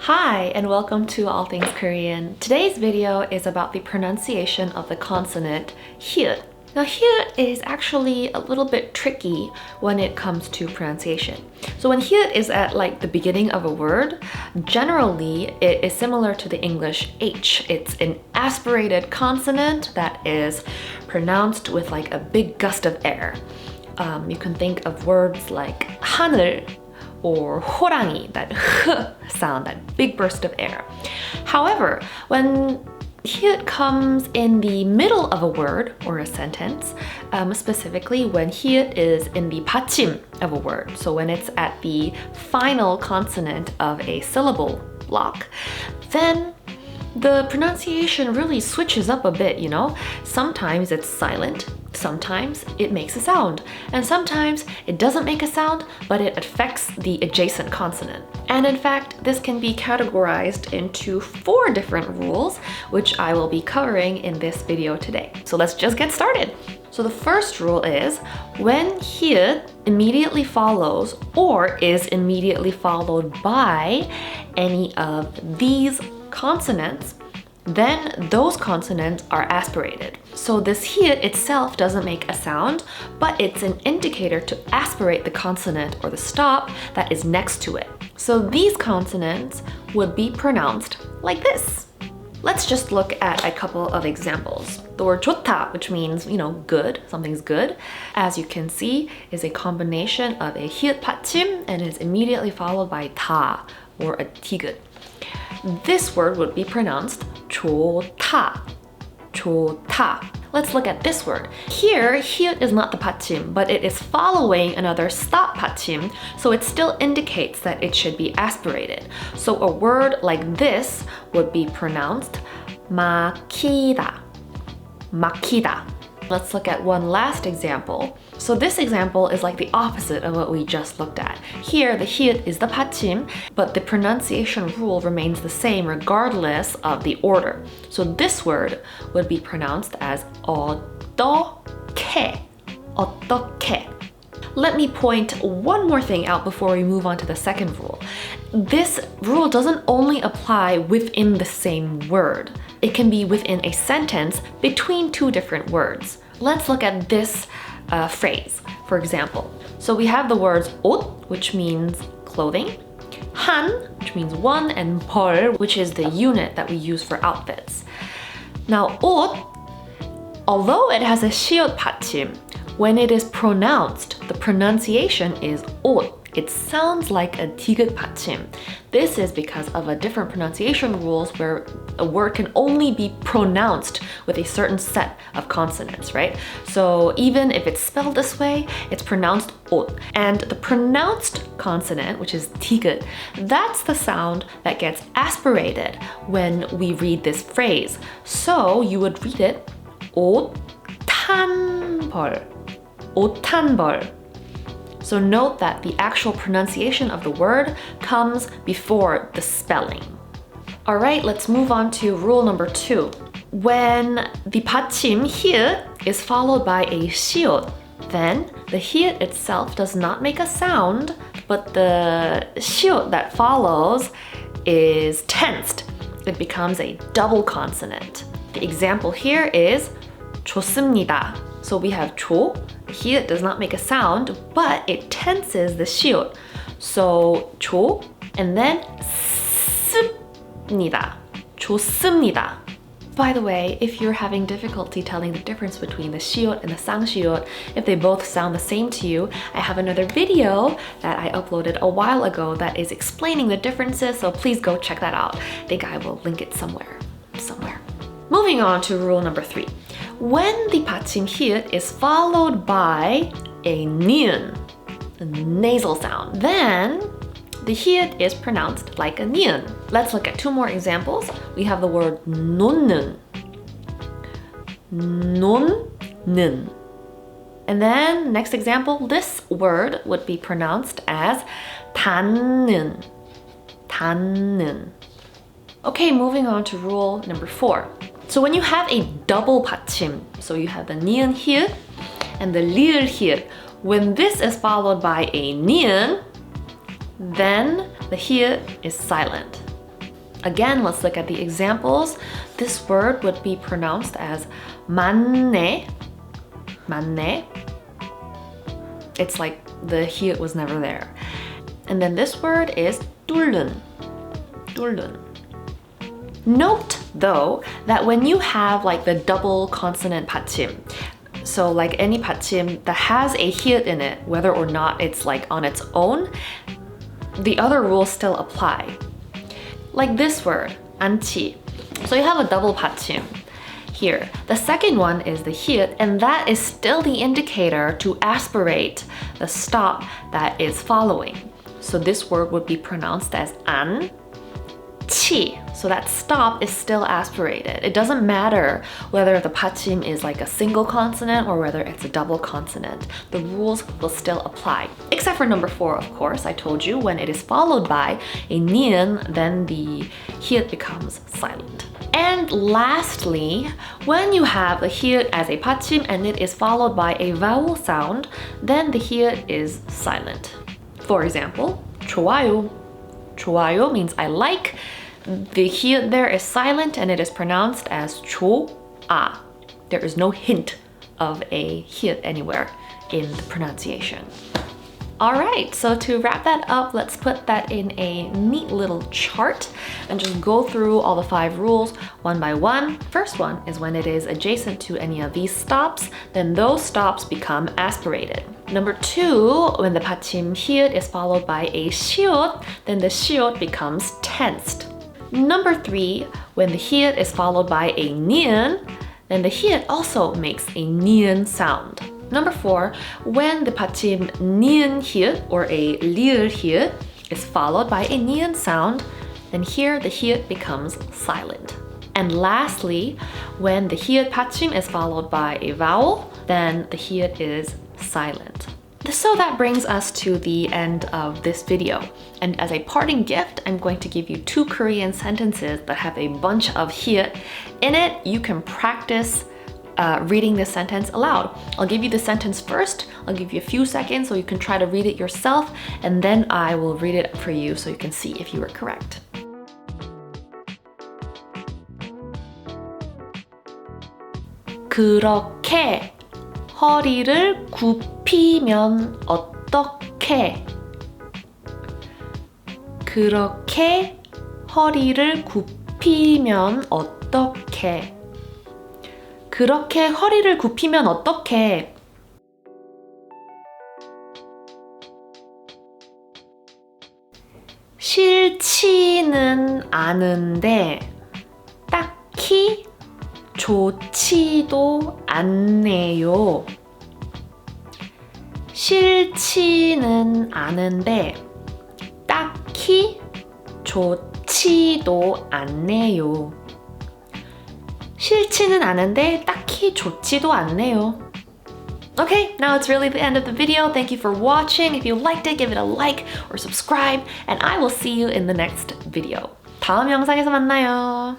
Hi, and welcome to All Things Korean. Today's video is about the pronunciation of the consonant Hieut. Now, Hieut is actually a little bit tricky when it comes to pronunciation. So when Hieut is at like the beginning of a word, generally it is similar to the English H. It's an aspirated consonant that is pronounced with like a big gust of air. You can think of words like 하늘 or 호랑이, that h sound, that big burst of air. However, when Hieut comes in the middle of a word or a sentence, specifically when Hieut is in the 받침 of a word, so when it's at the final consonant of a syllable block, then the pronunciation really switches up a bit, you know? Sometimes it's silent, sometimes it makes a sound, and sometimes it doesn't make a sound, but it affects the adjacent consonant. And in fact, this can be categorized into 4 different rules, which I will be covering in this video today. So let's just get started. So the first rule is when Hieut immediately follows or is immediately followed by any of these consonants, then those consonants are aspirated. So this Hieut itself doesn't make a sound, but it's an indicator to aspirate the consonant or the stop that is next to it. So these consonants would be pronounced like this. Let's just look at a couple of examples. The word 좋다, which means, good, something's good, as you can see, is a combination of a Hieut 받침 and is immediately followed by 다, or a 디귿. This word would be pronounced 좋다, 좋다. Let's look at this word. Here, Hieut is not the 받침, but it is following another stop 받침, so it still indicates that it should be aspirated. So a word like this would be pronounced 막히다, 막히다. Let's look at one last example. So this example is like the opposite of what we just looked at. Here, the Hieut is the 받침, but the pronunciation rule remains the same regardless of the order. So this word would be pronounced as 어떻게, 어떻게. Let me point one more thing out before we move on to the second rule. This rule doesn't only apply within the same word. It can be within a sentence between 2 different words. Let's look at this phrase, for example. So we have the words 옷, which means clothing, 한, which means one, and 벌, which is the unit that we use for outfits. Now, 옷, although it has a Hieut 받침, when it is pronounced, the pronunciation is 옷. It sounds like a 디귿 받침. This is because of a different pronunciation rules where a word can only be pronounced with a certain set of consonants, right? So even if it's spelled this way, it's pronounced 옷. And the pronounced consonant, which is 디귿, that's the sound that gets aspirated when we read this phrase. So you would read it 옷한벌, 옷한벌. So note that the actual pronunciation of the word comes before the spelling. All right, let's move on to rule number 2. When the 받침 Hieut is followed by a 시옷, then the Hieut itself does not make a sound, but the 시옷 that follows is tensed. It becomes a double consonant. The example here is 좋습니다. So we have 조, Hieut does not make a sound, but it tenses the 시옷. So 조, and then 습니다, 좋습니다. By the way, if you're having difficulty telling the difference between the 시옷 and the 쌍시옷, if they both sound the same to you, I have another video that I uploaded a while ago that is explaining the differences, so please go check that out. I think I will link it somewhere. Moving on to rule number 3. When the 받침 Hieut is followed by a ni은, a nasal sound, then the Hieut is pronounced like a ni은. Let's look at 2 more examples. We have the word 놓는, 놓는. And then next example, this word would be pronounced as 닿는, 닿는. Okay, moving on to rule number 4. So when you have a double 받침, so you have the ni은 Hieut and the 리을 Hieut, when this is followed by a ni은, then the Hieut is silent. Again, let's look at the examples. This word would be pronounced as 맞네. 맞네. It's like the hieut was never there. And then this word is 뚫는. 뚫는. Note, though, that when you have like the double consonant 받침, so like any 받침 that has a hieut in it, whether or not it's like on its own, the other rules still apply. Like this word, 안치. So you have a double 받침 here. The second one is the hieut, and that is still the indicator to aspirate the stop that is following. So this word would be pronounced as 안, 치. So that stop is still aspirated. It doesn't matter whether the 받침 is like a single consonant or whether it's a double consonant. The rules will still apply. Except for number 4, of course. I told you when it is followed by a ni은, then the hieut becomes silent. And lastly, when you have the hieut as a 받침 and it is followed by a vowel sound, then the hieut is silent. For example, 좋아요. 좋아요 means I like. The hieut there is silent and it is pronounced as 좋아. There is no hint of a hieut anywhere in the pronunciation. Alright, so to wrap that up, let's put that in a neat little chart and just go through all the 5 rules one by one. First one is when it is adjacent to any of these stops, then those stops become aspirated. Number 2, when the 받침 hieut is followed by a 시옷, then the 시옷 becomes tensed. Number 3, when the hieut is followed by a ni은, then the hieut also makes a ni은 sound. Number 4, when the 받침 ni은 hieut or a 리을 hieut is followed by a ni은 sound, then here the hieut becomes silent. And lastly, when the hieut 받침 is followed by a vowel, then the hieut is silent. So that brings us to the end of this video. And as a parting gift, I'm going to give you 2 Korean sentences that have a bunch of hieut in it. You can practice reading this sentence aloud. I'll give you the sentence first. I'll give you a few seconds so you can try to read it yourself, and then I will read it for you so you can see if you were correct. 그렇게 허리를 굽히면 어떡해? 그렇게 허리를 굽히면 어떡해? 그렇게 허리를 굽히면 어떡해? 싫지는 않은데 딱히 좋지도 않네요. 싫지는 않은데 딱히 좋지도 않네요. 싫지는 않은데 딱히 좋지도 않네요. Okay, now it's really the end of the video. Thank you for watching. If you liked it, give it a like or subscribe, and I will see you in the next video. 다음 영상에서 만나요.